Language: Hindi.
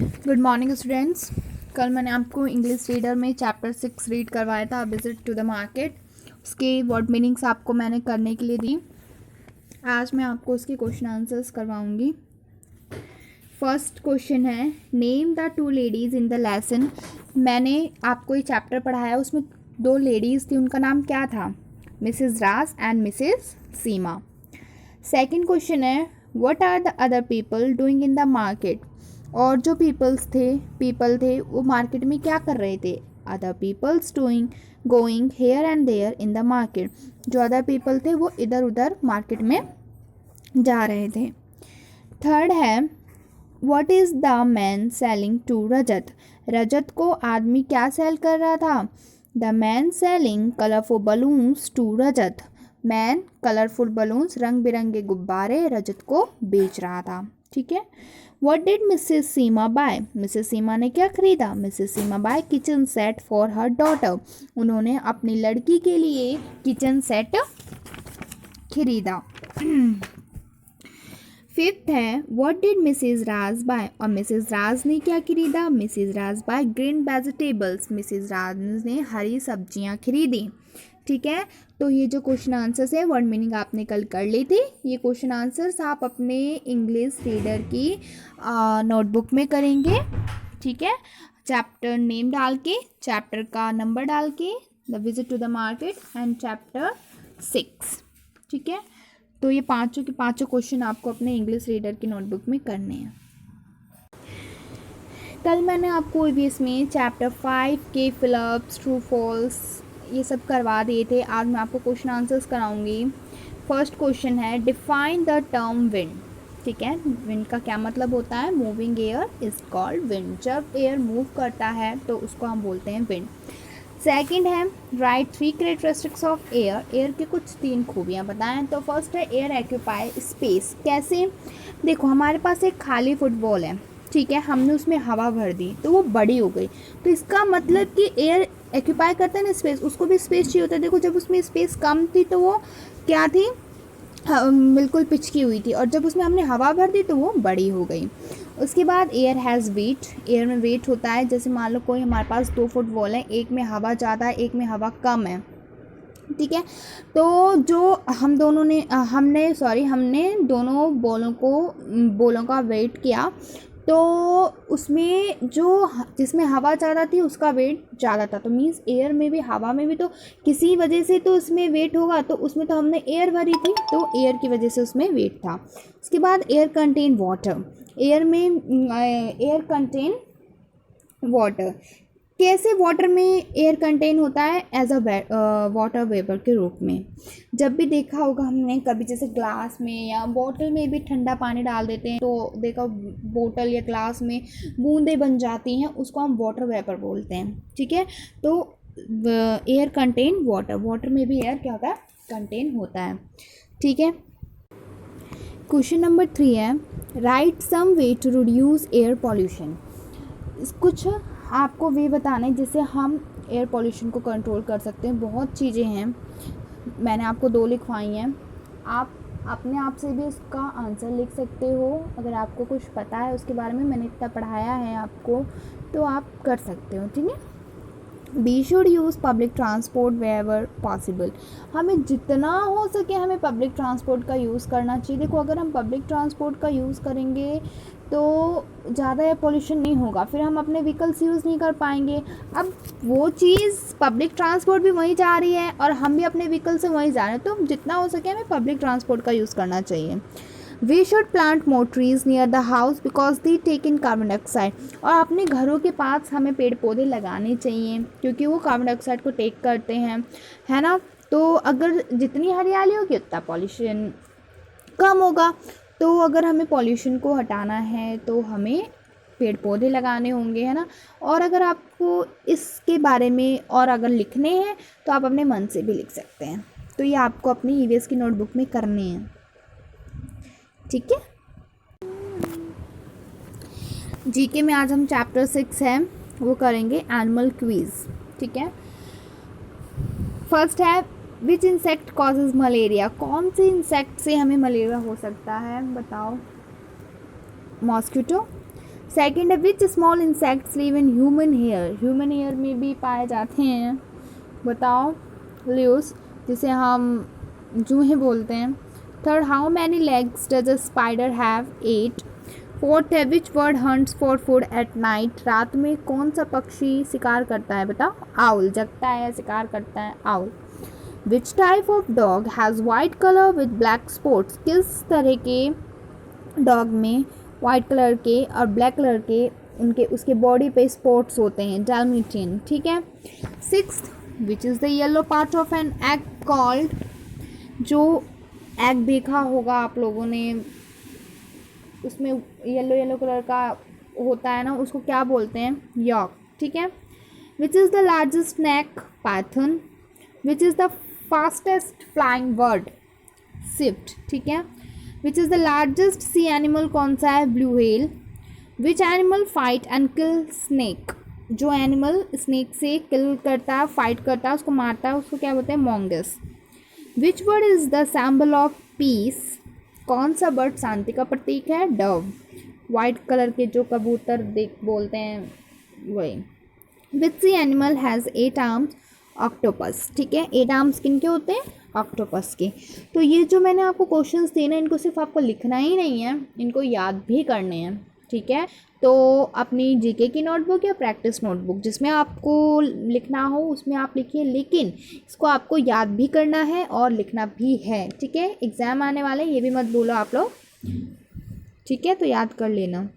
Good morning students. कल मैंने आपको इंग्लिश रीडर में चैप्टर 6 रीड करवाया था, विजिट टू द मार्केट। उसके वर्ड मीनिंग्स आपको मैंने करने के लिए दी। आज मैं आपको उसके क्वेश्चन आंसर्स करवाऊंगी। फर्स्ट क्वेश्चन है, name the two ladies in the lesson. मैंने आपको ये चैप्टर पढ़ाया, उसमें दो लेडीज़ थी, उनका नाम क्या था? Mrs Raj and Mrs Seema. Second question है, what are the other people doing in the market. और जो पीपल थे वो मार्केट में क्या कर रहे थे? Other peoples doing going here and there in the market. जो अदर पीपल थे वो इधर उधर मार्केट में जा रहे थे। थर्ड है, what is the man selling to Rajat. Rajat को आदमी क्या सेल कर रहा था? The man selling colourful balloons to Rajat. Man colourful balloons, रंग बिरंगे गुब्बारे रजत को बेच रहा था। ठीक है। What did Mrs Seema buy? Mrs Seema ने क्या खरीदा? Mrs Seema buy kitchen set for her daughter. उन्होंने अपनी लड़की के लिए किचन सेट खरीदा। फिफ्थ है, what did Mrs Raj buy. और मिसेस राज ने क्या खरीदा? Mrs Raj buy green vegetables. Mrs Raj ने हरी सब्जियां खरीदी। ठीक है। तो ये जो क्वेश्चन आंसर्स है, वर्ड मीनिंग आपने कल कर ली थी। ये क्वेश्चन आंसर्स आप अपने इंग्लिश रीडर की नोटबुक में करेंगे। ठीक है। चैप्टर नेम डाल के, चैप्टर का नंबर डाल के, the visit to the market and chapter 6। ठीक है। तो ये पांचों के पांचों क्वेश्चन आपको अपने इंग्लिश रीडर की नोटबुक में करने हैं। कल मैंने आपको ईवीएस में चैप्टर 5 के फिलअप्स, ट्रू फॉल्स ये सब करवा दिए थे। आज मैं आपको क्वेश्चन आंसर्स कराऊंगी। फर्स्ट क्वेश्चन है, डिफाइन द टर्म विंड। ठीक है। विंड का क्या मतलब होता है? Moving air is called wind. जब एयर मूव करता है तो उसको हम बोलते हैं विंड। सेकंड है, right 3 characteristics of air. Air की कुछ 3 खूबियाँ बताएं। तो फर्स्ट है, एयर एक्यूपाई स्पेस। कैसे? देखो, हमारे पास एक खाली फुटबॉल है, ठीक है, हमने उसमें हवा भर दी तो वो बड़ी हो गई। तो इसका मतलब कि एयर एक्यूपाई करता है ना स्पेस, उसको भी स्पेस चाहिए होता है। देखो, जब उसमें स्पेस कम थी तो वो क्या थी? बिल्कुल पिचकी हुई थी, और जब उसमें हमने हवा भर दी तो वो बड़ी हो गई। उसके बाद एयर हैज़ वेट। एयर में वेट होता है। जैसे मान लो कोई हमारे पास 2 फुटबॉल है, एक में हवा ज़्यादा है, एक में हवा कम है। ठीक है। तो जो हमने दोनों बॉलों का वेट किया, तो उसमें जिसमें हवा ज़्यादा थी उसका वेट ज़्यादा था। तो मीन्स एयर में भी, हवा में भी तो किसी वजह से तो उसमें वेट होगा। तो उसमें तो हमने एयर भरी थी, तो एयर की वजह से उसमें वेट था। उसके बाद air contain water. Air contain water. कैसे वाटर में एयर कंटेन होता है? एज अ वाटर वेपर के रूप में। जब भी देखा होगा हमने कभी, जैसे ग्लास में या बोतल में भी ठंडा पानी डाल देते हैं, तो देखा बोतल या ग्लास में बूंदें बन जाती हैं, उसको हम वाटर वेपर बोलते हैं। ठीक है। तो एयर कंटेन वाटर, वाटर में भी एयर क्या होता है? कंटेन होता है। ठीक है। क्वेश्चन नंबर 3 है, write some way to reduce air pollution. कुछ आपको वे बताने जिससे हम एयर पॉल्यूशन को कंट्रोल कर सकते हैं। बहुत चीज़ें हैं, मैंने आपको 2 लिखवाई हैं। आप अपने आप से भी उसका आंसर लिख सकते हो। अगर आपको कुछ पता है उसके बारे में, मैंने इतना पढ़ाया है आपको, तो आप कर सकते हो। ठीक है। We should use public transport where possible. हमें जितना हो सके हमें पब्लिक ट्रांसपोर्ट का यूज़ करना चाहिए। देखो, अगर हम पब्लिक ट्रांसपोर्ट का यूज़ करेंगे तो ज़्यादा एयर पोल्यूशन नहीं होगा, फिर हम अपने व्हीकल्स यूज़ नहीं कर पाएंगे। अब वो चीज़, पब्लिक ट्रांसपोर्ट भी वहीं जा रही है और हम भी अपने व्हीकल से वहीं जा रहे हैं, तो जितना हो सके हमें पब्लिक ट्रांसपोर्ट का यूज़ करना चाहिए। We should plant more trees near the house because they take in carbon dioxide. और अपने घरों के पास हमें पेड़ पौधे लगाने चाहिए क्योंकि वो कार्बन डाइऑक्साइड को टेक करते हैं, है ना। तो अगर जितनी हरियाली होगी उतना पॉल्यूशन कम होगा। तो अगर हमें पॉल्यूशन को हटाना है तो हमें पेड़ पौधे लगाने होंगे, है ना। और अगर आपको इसके बारे में और अगर लिखने हैं तो आप अपने मन से भी लिख सकते हैं। तो ये आपको अपनी ईवीएस की नोटबुक में करने हैं। ठीक है। जीके में आज हम चैप्टर 6 है वो करेंगे, एनिमल क्विज। ठीक है। फर्स्ट है, विच इंसेक्ट कॉजेज मलेरिया। कौन से इंसेक्ट से हमें मलेरिया हो सकता है? बताओ। मॉस्किटो, सेकेंड है which small insects live in human hair, human hair में भी पाए जाते हैं, बताओ ल्यूस, जिसे हम जूहे बोलते हैं। Third, how many legs does a spider have, 8। Fourth है which bird hunts for food at night, रात में कौन सा पक्षी शिकार करता है, बताओ। आउल, जगता है, शिकार करता है, owl. Which type of dog has white colour with black spots, किस तरह के डॉग में वाइट कलर के और ब्लैक कलर के उनके उसके बॉडी पे स्पॉट्स होते हैं, डाल्मेटियन, ठीक है। Sixth, which is the yellow part of an egg called, जो एग देखा होगा आप लोगों ने, उसमें येलो येलो कलर का होता है ना, उसको क्या बोलते हैं, यॉक, ठीक है। Which is the largest snake, python. Which is the fastest flying bird, swift, ठीक है। Which is the largest sea animal, कौन सा है, blue whale. Which animal fight and kill snake, जो एनिमल स्नेक से किल करता है, फाइट करता है, उसको मारता है, उसको क्या बोलते हैं, mongoose. Which bird is the symbol of peace, कौन सा बर्ड शांति का प्रतीक है, डव। वाइट कलर के जो कबूतर देख बोलते हैं वही। विच सी एनिमल हैज़ 8 आर्म्स, ऑक्टोपस, ठीक है। 8 आर्म्स किन के होते हैं, ऑक्टोपस के। तो ये जो मैंने आपको क्वेश्चंस दिए ना, इनको सिर्फ आपको लिखना ही नहीं है, इनको याद भी करने हैं, ठीक है। तो अपनी जीके की नोटबुक या प्रैक्टिस नोटबुक जिसमें आपको लिखना हो उसमें आप लिखिए, लेकिन इसको आपको याद भी करना है और लिखना भी है, ठीक है। एग्ज़ाम आने वाले, ये भी मत भूलो आप लोग, ठीक है, तो याद कर लेना।